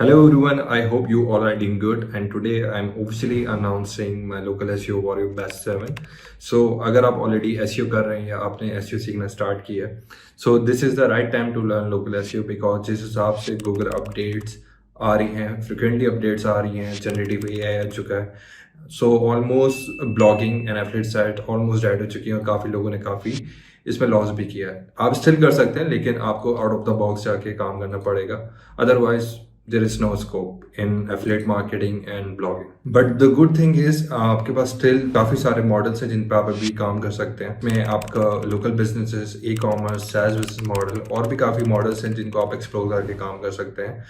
Hello everyone, I hope you all are doing good and today I'm officially announcing my local SEO Warrior Best 7. So अगर आप already SEO कर रहे हैं या आपने SEO सीखना स्टार्ट किया है, so this is the right time to learn local SEO because जिस हिसाब से Google updates आ रही हैं, frequently updates आ रही हैं, generative AI आ चुका है, so almost blogging and affiliate site almost dead हो चुकी है और काफ़ी लोगों ने काफ़ी इसमें लॉस भी किया है। आप स्टिल कर सकते हैं लेकिन आपको आउट ऑफ द बॉक्स जाके काम करना पड़ेगा, otherwise there is no scope in affiliate marketing and blogging. But the good thing is आपके पास still काफ़ी सारे मॉडल्स हैं जिन पर आप अभी काम कर सकते हैं। मैं आपका local businesses, e commerce, SaaS business model और भी काफ़ी मॉडल्स हैं जिनको आप एक्सप्लोर करके काम कर सकते हैं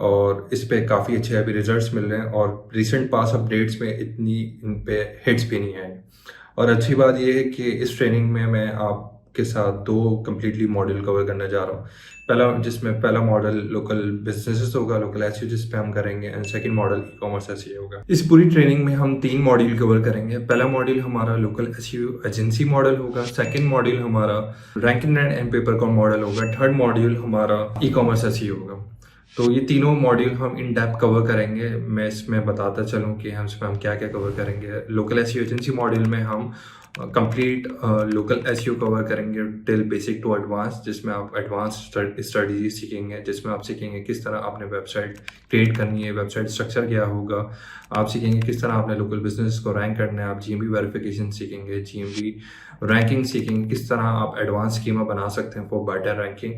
और इस पे काफ़ी अच्छे अभी रिजल्ट्स मिल रहे हैं और रिसेंट पास अपडेट्स में इतनी इन पे हिट्स भी नहीं आए। और अच्छी बात यह है कि इस ट्रेनिंग में मैं आपके साथ दो कम्प्लीटली मॉड्यूल कवर करने जा रहा हूँ। पहला मॉडल लोकल बिजनेसेस होगा, लोकल एसईओ जिस पे हम करेंगे, and second model e commerce SEO होगा। इस पूरी ट्रेनिंग में हम 3 मॉड्यूल कवर करेंगे। पहला मॉड्यूल हमारा लोकल एसईओ एजेंसी मॉडल होगा, सेकंड मॉड्यूल हमारा ranking and paper com model होगा, थर्ड मॉड्यूल हमारा ई कॉमर्स एसईओ होगा। तो ये तीनों मॉड्यूल हम इन डेप्थ कवर करेंगे। मैं इसमें बताता चलूँ कि हम क्या क्या कवर करेंगे। लोकल एसईओ एजेंसी मॉड्यूल में हम कंप्लीट लोकल एसईओ कवर करेंगे टिल बेसिक टू एडवांस, जिसमें आप एडवांस स्ट्रेटजी सीखेंगे, जिसमें आप सीखेंगे किस तरह आपने वेबसाइट क्रिएट करनी है, वेबसाइट स्ट्रक्चर क्या होगा। आप सीखेंगे किस तरह आपने लोकल बिजनेस को रैंक करना है। आप जीएमबी वेरिफिकेशन सीखेंगे, जीएमबी रैंकिंग सीखेंगे, किस तरह आप एडवांस स्कीमा बना सकते हैं फॉर बेटर रैंकिंग,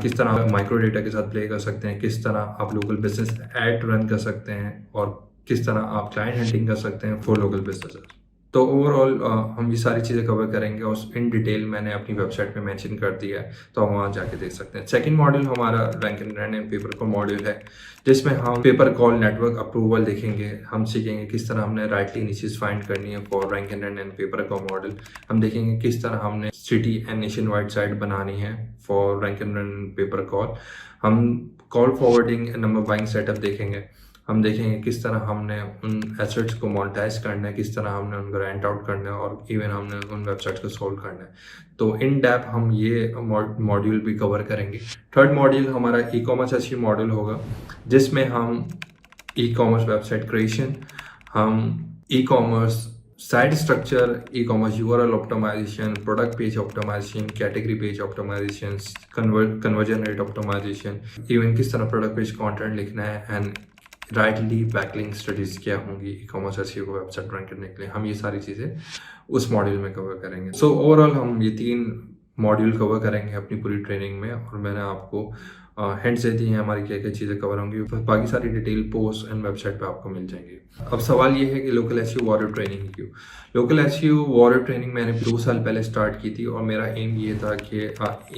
किस तरह आप माइक्रो डेटा के साथ प्ले कर सकते हैं, किस तरह आप लोकल बिजनेस एड रन कर सकते हैं और किस तरह आप क्लाइंट हंटिंग कर सकते हैं फॉर लोकल बिजनेसेस। तो ओवरऑल हम ये सारी चीज़ें कवर करेंगे और इन डिटेल मैंने अपनी वेबसाइट पे मेंशन कर दिया है, तो आप वहाँ जाके देख सकते हैं। सेकंड मॉड्यूल हमारा rank and pay per call module है, जिसमें हम पेपर कॉल नेटवर्क अप्रूवल देखेंगे। हम सीखेंगे किस तरह हमने राइटली नीचेस फाइंड करनी है for rank and pay per call model. हम देखेंगे किस तरह हमने city and nation wide site बनानी है for rank and pay per call. हम call forwarding number buying setup देखेंगे। हम देखेंगे किस तरह हमने उन एसेट्स को मोनेटाइज करना है, किस तरह हमने उनको रेंट आउट करना है और इवन हमने उन वेबसाइट्स को सोल्व करना है। तो इन डेप्थ हम ये मॉड्यूल भी कवर करेंगे। थर्ड मॉड्यूल हमारा ई कॉमर्स एसईओ मॉड्यूल होगा, जिसमें हम ई कॉमर्स वेबसाइट क्रिएशन, हम e commerce site structure, e commerce URL optimisation, product page optimisation, category page optimisation, conversion rate optimisation, even किस तरह प्रोडक्ट पेज कंटेंट लिखना है and rightly backlink studies क्या होंगी ई कॉमर्स एसईओ को website run करने के लिए। हम ये सारी चीज़ें उस मॉड्यूल में कवर करेंगे। सो ओवरऑल हम ये 3 मॉड्यूल कवर करेंगे अपनी पूरी ट्रेनिंग में और मैंने आपको हिंट्स दे दी हैं हमारी क्या क्या चीज़ें कवर होंगी। बाकी सारी डिटेल पोस्ट एंड वेबसाइट पे आपको मिल जाएंगी। अब सवाल ये है कि लोकल एसईओ वॉरियर ट्रेनिंग क्यों? लोकल एसईओ वॉरियर ट्रेनिंग मैंने 2 साल पहले स्टार्ट की थी और मेरा एम ये था कि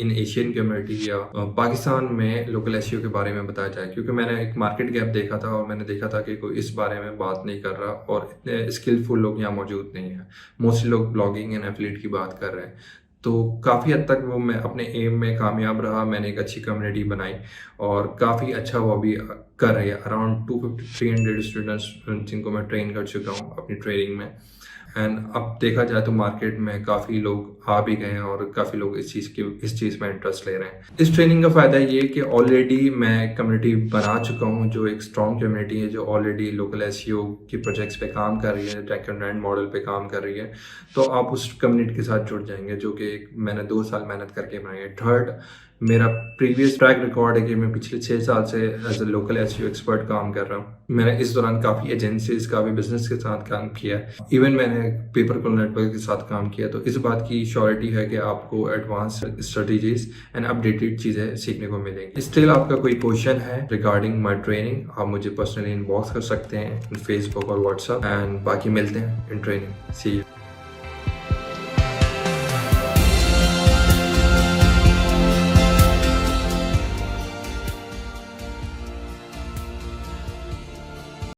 इन एशियन कम्युनिटी या पाकिस्तान में लोकल एसईओ के बारे में बताया जाए, क्योंकि मैंने एक मार्केट गैप देखा था और मैंने देखा था कि कोई इस बारे में बात नहीं कर रहा और इतने स्किलफुल लोग यहाँ मौजूद नहीं है। मोस्टली लोग ब्लॉगिंग एंड एफिलिएट की बात कर रहे हैं। तो काफ़ी हद तक वो मैं अपने एम में कामयाब रहा। मैंने एक अच्छी कम्युनिटी बनाई और काफ़ी अच्छा वो अभी कर रही है। अराउंड 250-300 स्टूडेंट्स जिनको मैं ट्रेन कर चुका हूँ अपनी ट्रेनिंग में। एंड अब देखा जाए तो मार्केट में काफ़ी लोग आ भी गए हैं और काफ़ी लोग इस चीज़ में इंटरेस्ट ले रहे हैं। इस ट्रेनिंग का फ़ायदा ये है कि ऑलरेडी मैं कम्युनिटी बना चुका हूँ, जो एक स्ट्रॉन्ग कम्युनिटी है, जो ऑलरेडी लोकल एसईओ के प्रोजेक्ट्स पे काम कर रही है, रैंक एंड मॉडल पे काम कर रही है। तो आप उस कम्युनिटी के साथ जुड़ जाएंगे, जो कि मैंने 2 साल मेहनत करके बनाई है। थर्ड, मेरा प्रीवियस ट्रैक रिकॉर्ड है कि मैं पिछले 6 साल से as a local SEO expert काम कर रहा हूँ। मैंने इस दौरान काफ़ी एजेंसीज, काफ़ी बिजनेस के साथ काम किया है, इवन मैंने पेपर कॉल नेटवर्क के साथ काम किया। तो इस बात की श्योरिटी है कि आपको एडवांस स्ट्रेटजीज एंड अपडेटेड चीज़ें सीखने को मिलेंगी। स्टिल आपका कोई क्वेश्चन है रिगार्डिंग माई ट्रेनिंग, आप मुझे पर्सनली इनबॉक्स कर सकते हैं फेसबुक और व्हाट्सएप। एंड बाकी मिलते हैं इन ट्रेनिंग। C you.